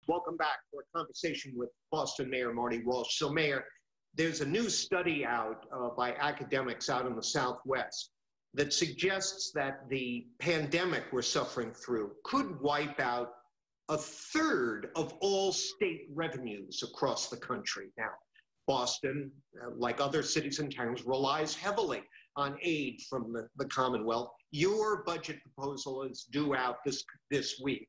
Welcome back for a conversation with Boston Mayor Marty Walsh. So, Mayor, there's a new study out by academics out in the Southwest that suggests that the pandemic we're suffering through could wipe out a third of all state revenues across the country. Now, Boston, like other cities and towns, relies heavily on aid from the Commonwealth. Your budget proposal is due out this week.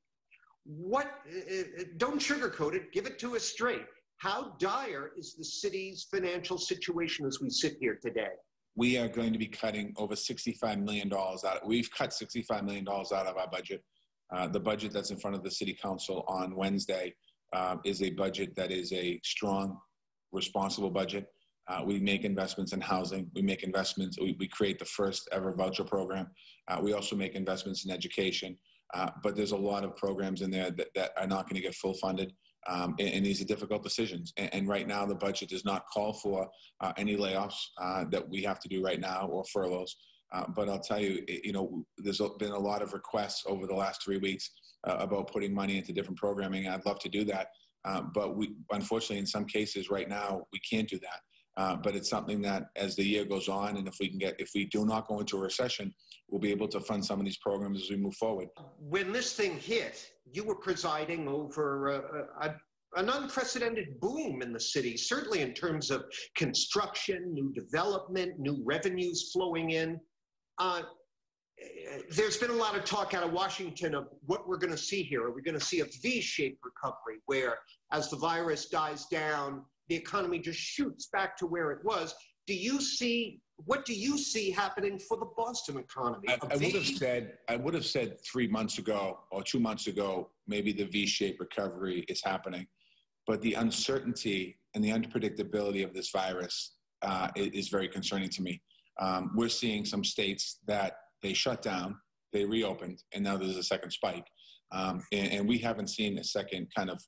Don't sugarcoat it, give it to us straight. How dire is the city's financial situation as we sit here today? We are going to be cutting over $65 million out. We've cut $65 million out of our budget. The budget that's in front of the City Council on Wednesday is a budget that is a strong, responsible budget. We make investments in housing. We make investments. We create the first ever voucher program. We also make investments in education. But there's a lot of programs in there that are not going to get full funded. And these are difficult decisions. And right now, the budget does not call for any layoffs that we have to do right now or furloughs. But I'll tell you, there's been a lot of requests over the last 3 weeks about putting money into different programming. I'd love to do that. But unfortunately, in some cases right now, we can't do that. But it's something that as the year goes on, and if we do not go into a recession, we'll be able to fund some of these programs as we move forward. When this thing hit, you were presiding over an unprecedented boom in the city, certainly in terms of construction, new development, new revenues flowing in. There's been a lot of talk out of Washington of what we're going to see here. Are we going to see a V-shaped recovery where as the virus dies down, the economy just shoots back to where it was? What do you see happening for the Boston economy? I would have said 3 months ago or 2 months ago, maybe the V-shaped recovery is happening. But the uncertainty and the unpredictability of this virus is very concerning to me. We're seeing some states that they shut down, they reopened, and now there's a second spike. And we haven't seen a second kind of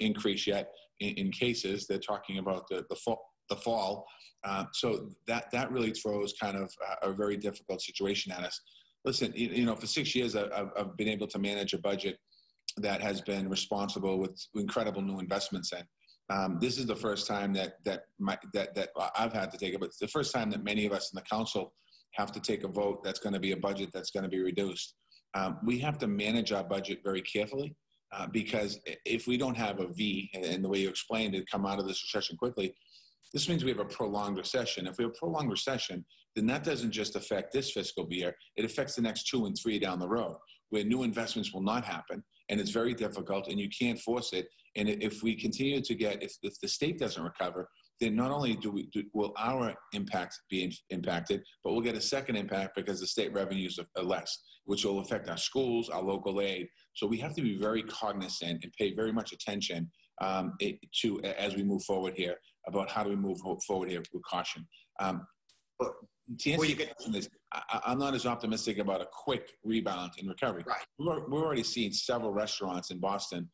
increase yet in cases. They're talking about the fall. So that really throws kind of a very difficult situation at us. Listen, for 6 years, I've been able to manage a budget that has been responsible with incredible new investments in. This is the first time that I've had to take it, but it's the first time that many of us in the council have to take a vote that's going to be a budget that's going to be reduced. We have to manage our budget very carefully because if we don't have a V, and the way you explained it, come out of this recession quickly, this means we have a prolonged recession. If we have a prolonged recession, then that doesn't just affect this fiscal year, it affects the next 2 and 3 down the road, where new investments will not happen, and it's very difficult, and you can't force it. And if we continue to if the state doesn't recover, then not only will our impact be impacted, but we'll get a second impact because the state revenues are less, which will affect our schools, our local aid. So we have to be very cognizant and pay very much attention as we move forward here about how do we move forward here with caution. To answer your question is, I'm not as optimistic about a quick rebound in recovery. Right. We're already seeing several restaurants in Boston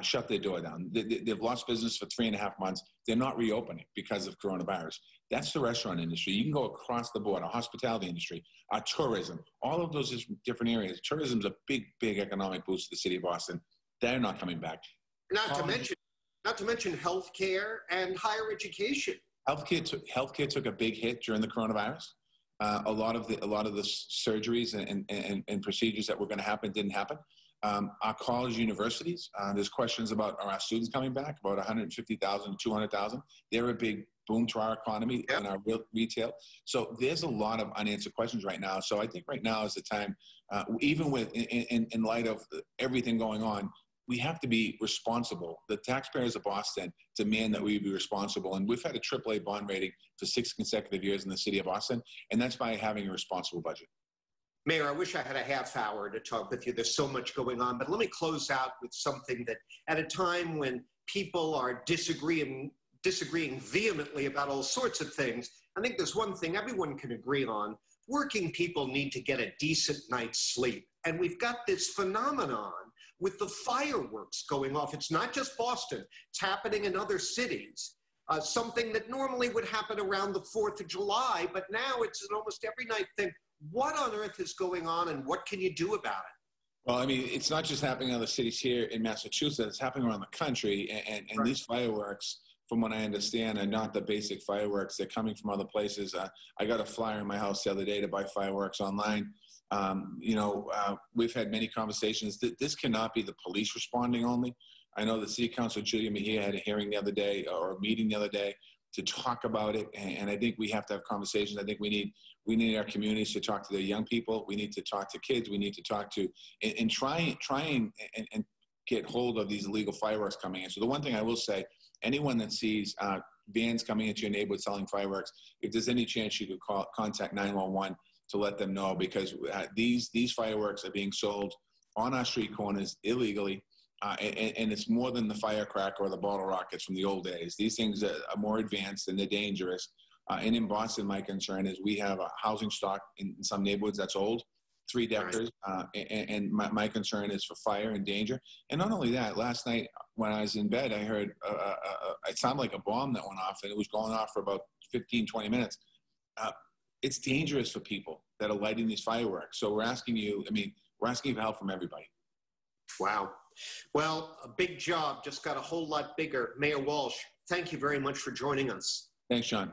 shut their door down. They've lost business for 3.5 months. They're not reopening because of coronavirus. That's the restaurant industry. You can go across the board, our hospitality industry, our tourism, all of those different areas. Tourism is a big, big economic boost to the city of Boston. They're not coming back. Not to mention healthcare and higher education. Healthcare took a big hit during the coronavirus. A lot of the surgeries and procedures that were going to happen didn't happen. Our college universities, there's questions about are our students coming back, about 150,000 to 200,000. They're a big boom to our economy and our retail. So there's a lot of unanswered questions right now. So I think right now is the time, even with in light of everything going on, we have to be responsible. The taxpayers of Boston demand that we be responsible. And we've had a AAA bond rating for 6 consecutive years in the city of Boston. And that's by having a responsible budget. Mayor, I wish I had a half hour to talk with you. There's so much going on. But let me close out with something that at a time when people are disagreeing vehemently about all sorts of things, I think there's one thing everyone can agree on. Working people need to get a decent night's sleep. And we've got this phenomenon with the fireworks going off. It's not just Boston. It's happening in other cities. Something that normally would happen around the 4th of July, but now it's an almost every night thing. What on earth is going on and what can you do about it? Well, I mean, it's not just happening in other cities here in Massachusetts. It's happening around the country. And Right. these fireworks, from what I understand, are not the basic fireworks. They're coming from other places. I got a flyer in my house the other day to buy fireworks online. We've had many conversations. This cannot be the police responding only. I know the City Council, Julia Mejia, had a hearing the other day, or a meeting the other day, to talk about it. And I think we have to have conversations. I think we need our communities to talk to their young people. We need to talk to kids. We need to talk to, and try and get hold of these illegal fireworks coming in. So the one thing I will say, anyone that sees vans coming into your neighborhood selling fireworks, if there's any chance you could contact 911 to let them know, because these fireworks are being sold on our street corners illegally. And it's more than the firecracker or the bottle rockets from the old days. These things are more advanced and they're dangerous. And in Boston, my concern is we have a housing stock in some neighborhoods that's old, three-deckers. And my concern is for fire and danger. And not only that, last night when I was in bed, I heard it sounded like a bomb that went off, and it was going off for about 15, 20 minutes. It's dangerous for people that are lighting these fireworks. So we're asking you for help from everybody. Wow. Well, a big job just got a whole lot bigger. Mayor Walsh, thank you very much for joining us. Thanks, John.